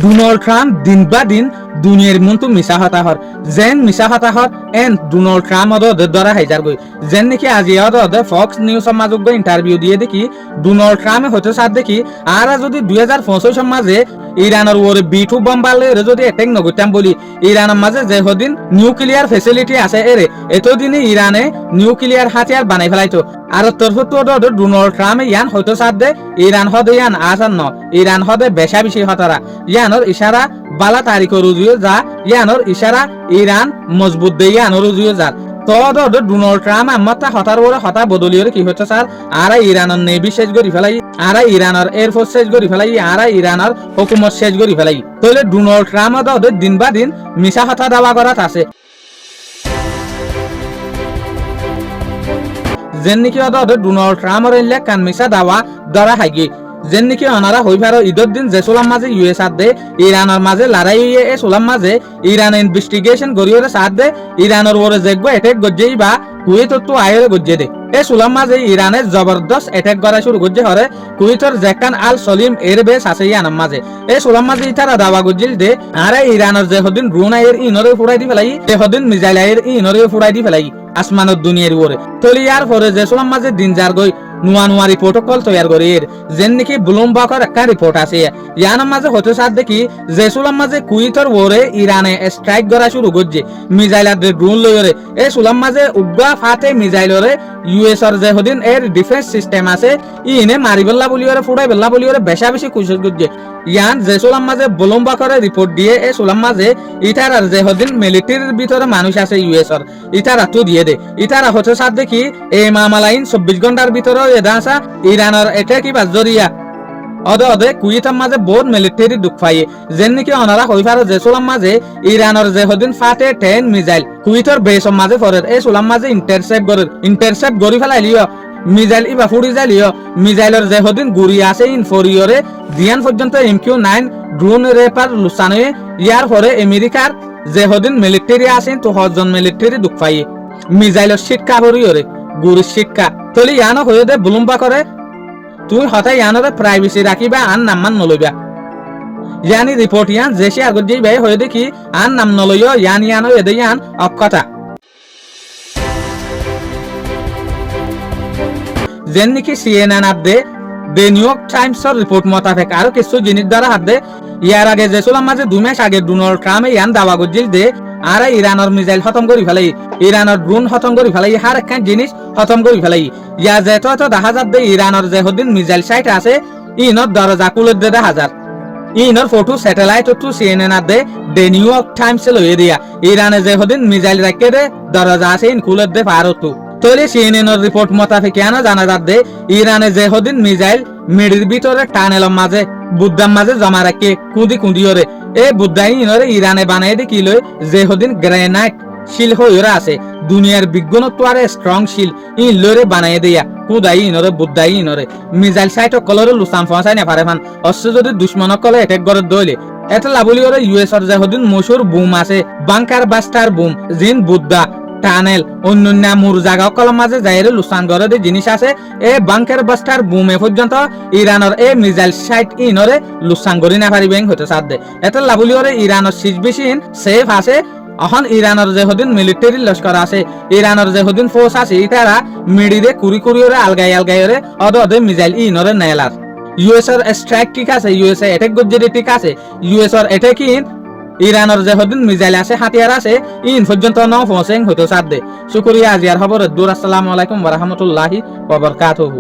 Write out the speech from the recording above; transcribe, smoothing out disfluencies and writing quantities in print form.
Donald Trump দিন বা দিন দুনিয়ার মন্তু মিছা হতাহর যেন মিছা হতাহর এন ডোনাল্ড ট্রাম্প ওদের দ্বারা হাইজার গই যেন নাকি আজি ওদের ফক্স নিউজ সমাজক ইন্টারভিউ দিয়ে দেখি ডোনাল্ড ট্রাম্প হতে সাথ দেখি আর যদি 2025 সমাজে ইরানের ওরে B2 বম বালে যদি অ্যাটাক নগতাম বলি ইরানের মাঝে যে হদিন নিউক্লিয়ার ফেসিলিটি আছে এরে এতদিনে ইরানে নিউক্লিয়ার হাতিয়ার বানাই ফেলাইতো আর তরফত ডোনাল্ড ট্রাম্প ইয়ান হয়তো সাথ দে ইরান হদে ইয়ান আসান ন ইরান হদে বেশা বেশি হতারা ইয়ানোর ইশারা বালা তারিখ রুজিও যা ইয়ানোর ইশারা ইরান মজবুত দে ইয়ানোর রুজিও যা ডোনাল্ড ট্রাম্প আমারটা হতার বড় হতা বদলিয়ে কি হচ্ছে স্যার আর ইরানের নেভি শেষ করি ফেলাই আর ইরানের এয়ারফোর্স শেষ করি ফেলাই আর ইরানের হুকুমত শেষ করি ফেলাই তাহলে ডোনাল্ড ট্রাম্প ওদের দিন বা দিন মিছা হতা দাওয়া করাত আছে যেন নাকি ওদের ডোনাল্ড ট্রাম্পের কান মিছা দাওয়া ধরা হাইগি যেন নাকি অনারা হই পারো ঈদের দিন যে সোলাম মাঝে ইউএস দে ইরানের মাঝে লড়াই এ সোলাম মাঝে ইরান ইনভেস্টিগেশন গরিয়রে সাথ দে ইরানের ওরে দেখবো এটেক গজ্জেই বা কুয়েতর তো আয়ের গজ্জে দে এ সোলাম মাঝে ইরানের জবরদস্ত এটেক করা শুরু গজ্জে হরে কুয়েতর জেকান আল সলিম এর বেশ আছে ইয়ানার মাঝে এ সোলাম মাঝে ইতারা দাওয়া গজ্জিল দে আর ইরানের যে হদিন ড্রোন আয়ের ইনরে ফুরাই দি ফেলাই এ হদিন মিসাইল আয়ের ইনরে ফুরাই দি ফেলাই আসমানের দুনিয়ার ওরে তলি ইয়ার পরে যে সোলাম মাঝে দিন যার গই নুয়া রিপোর্টকল তৈয়ার করির যেন নাকি ব্লুমবার্গের একটা রিপোর্ট আছে ইয়ানোর মাঝে হতে সাথ দেখি যে সুলাম মাঝে কুইতর ওরে ইরানে স্ট্রাইক করা শুরু করছে মিসাইল আর ড্রোন লইরে এ সুলাম মাঝে উগা ফাতে মিসাইলরে ইউএস এর যে হদিন এর ডিফেন্স সিস্টেম আছে ইনে মারিবেল্লা বলিওরে ফুড়াই বেল্লা বলিওরে বেশা বেশি কুশল করছে ইয়ান যে সুলাম মাঝে ব্লুমবার্গের রিপোর্ট দিয়ে এ সুলাম মাঝে ইটার আর যে হদিন মিলিটারির ভিতরে মানুষ আছে ইউএস এর ইটারা তো দিয়ে দে ইটারা হতে সাথ দেখি এই মামালাইন 24 ঘন্টার ভিতরে এদাসা ইরানের এটা কি বাজরিয়া অদে কুয়েতের মাঝে বহুত মিলিটারি দুঃখ পাইয়ে যেন নাকি অনারা হই পারে যে সোলাম মাঝে ইরানের যে হদিন ফাটে 10 মিসাইল কুয়েতের বেসম মাঝে পড়ে এই সোলাম মাঝে ইন্টারসেপ্ট গরি ফেলাইলিও মিসাইল ইবা ফুড়ি যাইলিও মিসাইলের যে হদিন গুড়ি আছে ইনফরিয়রে দিয়ান পর্যন্ত MQ-9 ড্রোন রেপার লুসানে ইয়ার পরে আমেরিকার যে হদিন মিলিটারি আছে তো হজন মিলিটারি দুঃখ পাইয়ে মিসাইলের শিক্ষা হরিয়রে গুড়ির শিক্ষা তলি ইয়ানো হয়ে দে বুলুম্বা করে তুই হঠাৎ ইয়ানোরে প্রাইভেসি রাখিবা আন নাম্মান নলইবা ইয়ানি রিপোর্ট ইয়ান যেসে আগত যেই ভাই হয়ে দেখি আন নাম নলইও ইয়ানো এদে ইয়ান অকথা যেন নাকি CNN দে দ্য নিউ ইয়র্ক টাইমসের রিপোর্ট মোতাবেক আরো কিছু জিনিস দ্বারা হাত দে ইয়ার আগে যে সোলাম মাঝে 2 মাস আগে ডোনাল্ড ট্রাম্প ইয়ান দাওয়া গজিল দে আর ইরানের মিসাইল খতম করি ফেলাই ইরানের ড্রোন খতম করি ফেলাই হার একখান জিনিস খতম করি ফেলাই ইয়া যেত দেখা যাত দে ইরানের যে হদিন মিসাইল সাইট আছে ইনর দরজা কুলের দে দেখা যাত ইনর ফটো স্যাটেলাইট টু CNN দে দ্য নিউ ইয়র্ক টাইমস লয়ে দিয়া ইরানে যে হদিন মিসাইল রাখে দে দরজা আছে ইন কুলের দে পারতো তলে CNN রিপোর্ট মোতাবেক কেন জানা যাত দে ইরানে যে হদিন মিসাইল মিডির ভিতরে টানেলের মাঝে বুদ্ধার মাঝে জমা রাখে কুঁদিওরে এ বুদ্ধাই ইনরে ইরানে বানাই দে কি লয় যে হদিন গ্রেনাইট শিল হইরা আছে দুনিয়ার বিজ্ঞানত্ব আরে স্ট্রং শিল ইন লরে বানাই দেয়া কুদাই ইনরে বুদ্ধাই ইনরে মিসাইল সাইট কলরে লুসাম ফসাই না পারে ফান অস্ত্র যদি দুশ্মন কলে অ্যাটাক করে দইলে এটা লাবলি ওরে ইউএস এর যে হদিন মশহুর বুম আছে বাংকার বাস্টার বুম জিন বুদ্ধা টানেল অন্যান্য মুর জায়গা কলম মাঝে যাইরে লুসান করে দে জিনিস আছে এ বাংকার বাস্টার বুমে পর্যন্ত ইরানের এ মিসাইল সাইট ইনরে লুসান করি না পারিবেন হতে সাথ দে এটা লাবলি ওরে ইরানের সিজবিশিন সেফ আছে এখন ইরানের যে হদিন মিলিটারি লস্কর আছে ইরানের যে হদিন ফোর্স আছে ইতারা মিডিরে কুড়ি আলগাই অদে মিসাইল ইনরে নেলার ইউএস এর স্ট্রাইক ঠিক আছে ইউএস এর অ্যাটাক গজ্জে ঠিক আছে ইউএস এর অ্যাটাক ইরানের যে হদিন মিসাইল আছে হাতিয়ার আছে ইন পর্যন্ত ন পৌঁছেন হতে সাথ দে শুকরিয়া আজিয়ার খবর দূর আসসালামু আলাইকুম ওয়া রাহমাতুল্লাহি ওয়া বারাকাতুহু।